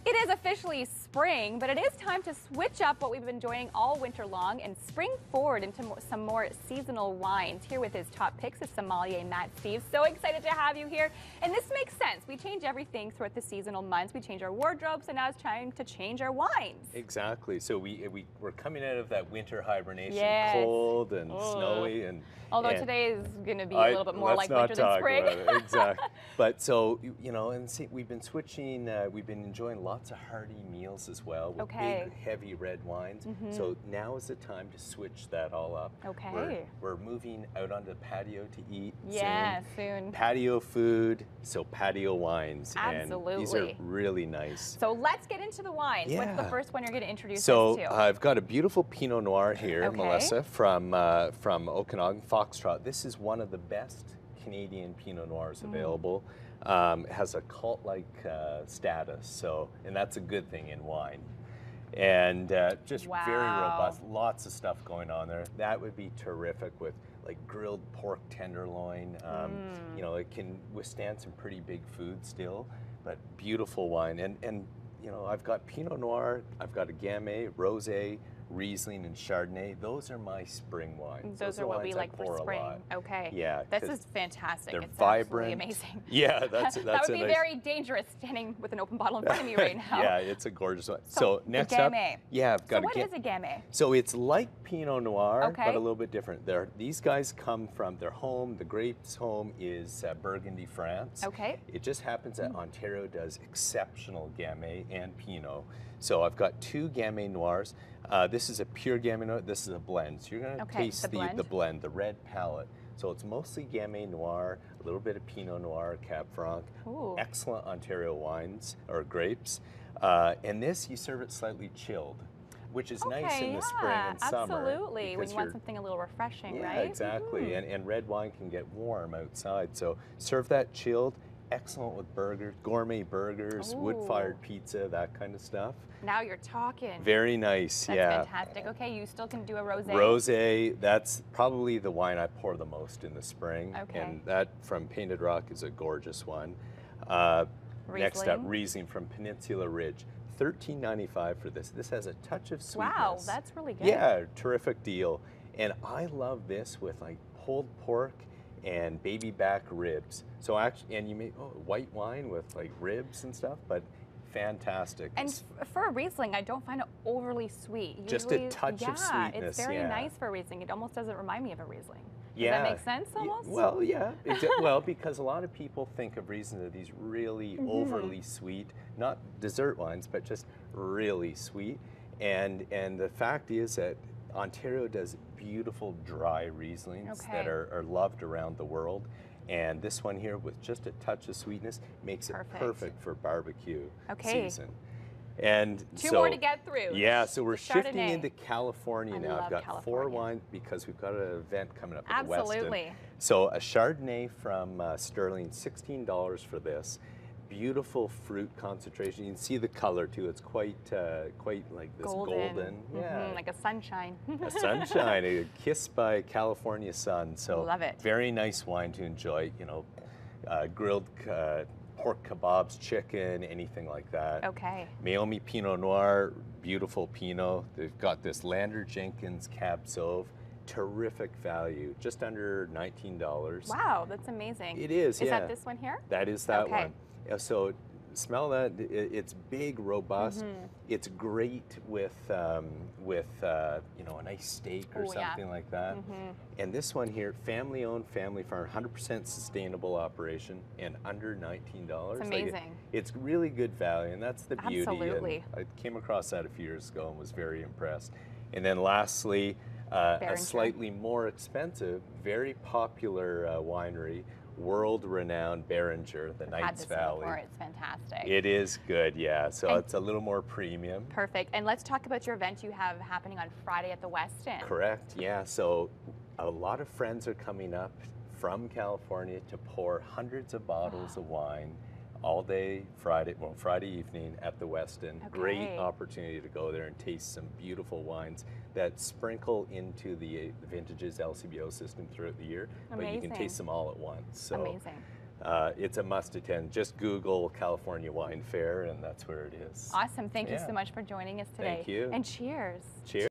It is officially spring, but it is time to switch up what we've been enjoying all winter long and spring forward into some more seasonal wines. Here with his top picks is sommelier Matt Steeves. So excited to have you here. And this makes sense. We change everything throughout the seasonal months. We change our wardrobes, and now it's time to change our wines. Exactly. So we're coming out of that winter hibernation, Yes. Cold and snowy, and although today is going to be a little bit more like winter than spring. Exactly. But so and see, we've been switching. We've been enjoying lots of hearty meals as well with big, heavy red wines. So now is the time to switch that all up. Okay. We're moving out onto the patio to eat. Yeah, soon. Patio food, so patio wines. Absolutely. And these are really nice. So let's get into the wines. Yeah. What's the first one you're going to introduce us So to? I've got a beautiful Pinot Noir here, Melissa, from Okanagan Foxtrot. This is one of the best Canadian Pinot Noirs available. It has a cult-like status, and that's a good thing in wine. And just very robust, lots of stuff going on there. That would be terrific with like grilled pork tenderloin. You know, it can withstand some pretty big food still, but beautiful wine. And you know, I've got Pinot Noir, I've got a Gamay, Rosé, Riesling, and Chardonnay. Those are my spring wines. Those are what we like for spring. Okay. Yeah. This is fantastic. They're it's vibrant. Absolutely amazing. Yeah, that's that would be very dangerous standing with an open bottle in front of me right now. Yeah, it's a gorgeous one. So next up, I've got what is a Gamay? So it's like Pinot Noir, but a little bit different. These guys come from their home. The grape's home is Burgundy, France. Okay. It just happens that Ontario does exceptional Gamay and Pinot. So I've got two Gamay Noirs. This is a pure Gamay Noir. This is a blend. So you're going to taste the blend, the red palate. So it's mostly Gamay Noir, a little bit of Pinot Noir, Cab Franc. Excellent Ontario wines or grapes. And this, you serve it slightly chilled, which is nice in the spring and summer. Absolutely, when you want something a little refreshing, right? Yeah, exactly. And red wine can get warm outside. So serve that chilled. Excellent with burgers, gourmet burgers, wood-fired pizza, that kind of stuff. Now you're talking. Very nice, That's fantastic. Okay, you still can do a rosé. Rosé, that's probably the wine I pour the most in the spring. Okay. And that from Painted Rock is a gorgeous one. Next up, Riesling from Peninsula Ridge. $13.95 for this. This has a touch of sweetness. Wow, that's really good. Yeah, terrific deal. And I love this with like pulled pork and baby back ribs. So actually, and you make white wine with like ribs and stuff, but fantastic. And for a Riesling, I don't find it overly sweet. Just a touch of sweetness. It's very nice for a Riesling. It almost doesn't remind me of a Riesling. Does that make sense almost? Well, yeah. Well, because a lot of people think of Riesling as these really overly sweet, not dessert wines, but just really sweet. And the fact is that Ontario does beautiful dry Rieslings that are loved around the world. And this one here with just a touch of sweetness makes it perfect for barbecue season. And two more to get through. Yeah, so we're shifting into California now. I've got 4 wines because we've got an event coming up at the Westin. So a Chardonnay from Sterling, $16 for this. Beautiful fruit concentration. You can see the color too. It's quite like this golden. Yeah, like a sunshine. A sunshine, a kiss by California sun. So love it. Very nice wine to enjoy. You know, grilled pork kebabs, chicken, anything like that. Okay. Meiomi Pinot Noir, beautiful Pinot. They've got this Lander Jenkins Cab Sauv. Terrific value, just under $19. Wow, that's amazing. It is, Is that this one here? That is that one. So smell that. It's big, robust. It's great with you know, a nice steak or something like that. And this one here, family owned, family farm, 100% sustainable operation, and under $19. It's amazing. Like it's really good value, and that's the beauty. Absolutely. And I came across that a few years ago and was very impressed. And then lastly, a slightly more expensive, very popular winery, world-renowned Beringer, the Knights Valley. It's fantastic. It is good, yeah. So it's a little more premium. Perfect. And let's talk about your event you have happening on Friday at the Westin. Correct, yeah. So a lot of friends are coming up from California to pour hundreds of bottles of wine all day Friday evening at the Westin. Great opportunity to go there and taste some beautiful wines that sprinkle into the vintages LCBO system throughout the year, but you can taste them all at once. So it's a must attend. Just Google California Wine Fair, and that's where it is. Awesome. Thank you Yeah. so much for joining us today. Thank you. And cheers. Cheers.